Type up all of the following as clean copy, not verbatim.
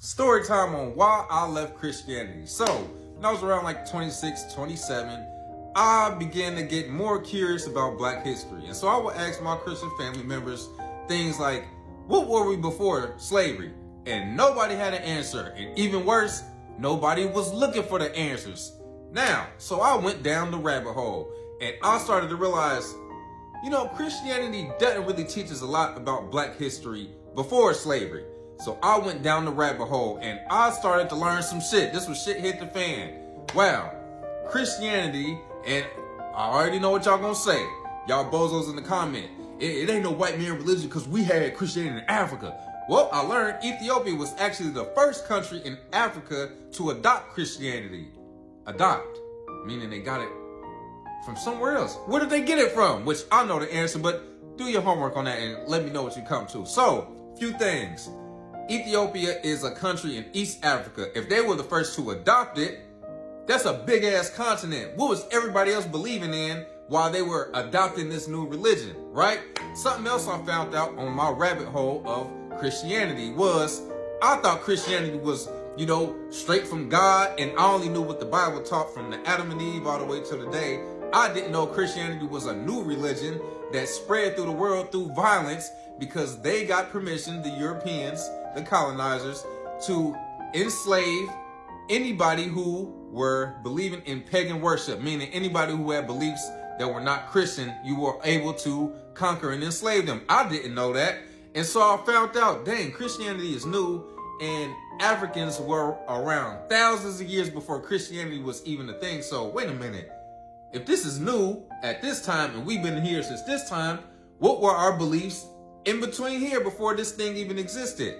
Story time on why I left Christianity. So, when I was around like 26, 27, I began to get more curious about Black history. And so I would ask my Christian family members things like, what were we before slavery? And nobody had an answer. And even worse, nobody was looking for the answers. Now, so I went down the rabbit hole and I started to realize, Christianity doesn't really teach us a lot about Black history before slavery. So I went down the rabbit hole and I started to learn some shit. This was shit hit the fan. Wow. Christianity, and I already know what y'all gonna say. Y'all bozos in the comment. It ain't no white man religion because we had Christianity in Africa. Well, I learned Ethiopia was actually the first country in Africa to adopt Christianity. Adopt, meaning they got it from somewhere else. Where did they get it from? Which I know the answer, but do your homework on that and let me know what you come to. So, few things. Ethiopia is a country in East Africa. If they were the first to adopt it, that's a big ass continent. What was everybody else believing in while they were adopting this new religion, right? Something else I found out on my rabbit hole of Christianity was I thought Christianity was, straight from God, and I only knew what the Bible taught from the Adam and Eve all the way to today. I didn't know Christianity was a new religion that spread through the world through violence because they got permission, the Europeans, the colonizers, to enslave anybody who were believing in pagan worship, meaning anybody who had beliefs that were not Christian, you were able to conquer and enslave them. I didn't know that. And so I found out, dang, Christianity is new, and Africans were around thousands of years before Christianity was even a thing. So wait a minute. If this is new at this time, and we've been here since this time, what were our beliefs in between here before this thing even existed?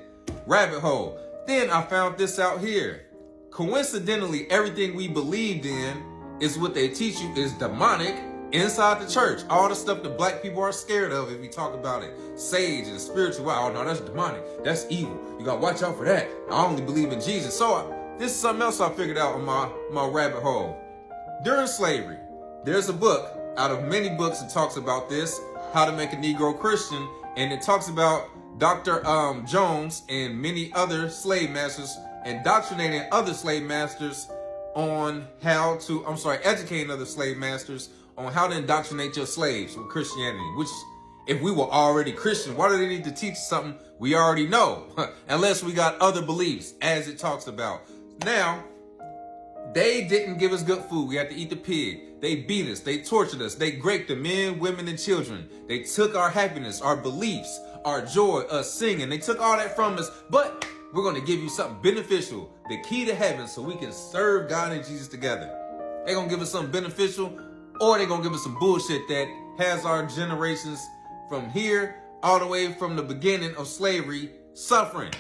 Rabbit hole. Then I found this out here. Coincidentally, everything we believed in is what they teach you is demonic inside the church. All the stuff that Black people are scared of if you talk about it. Sage and spiritual. Oh, no, that's demonic. That's evil. You gotta watch out for that. I only believe in Jesus. So this is something else I figured out on my rabbit hole. During slavery, there's a book out of many books that talks about this, How to Make a Negro Christian, and it talks about Dr. Jones and many other slave masters indoctrinating other slave masters on educating other slave masters on how to indoctrinate your slaves with Christianity, which if we were already Christian, why do they need to teach something we already know? Unless we got other beliefs, as it talks about. Now, they didn't give us good food. We had to eat the pig. They beat us. They tortured us. They raped the men, women, and children. They took our happiness, our beliefs, our joy, us singing. They took all that from us, but we're going to give you something beneficial, the key to heaven, so we can serve God and Jesus together. They're going to give us something beneficial, or they're going to give us some bullshit that has our generations from here all the way from the beginning of slavery suffering.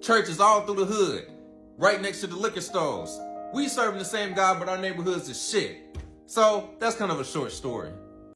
Churches all through the hood, right next to the liquor stores. We serving the same God, but our neighborhoods is shit. So that's kind of a short story.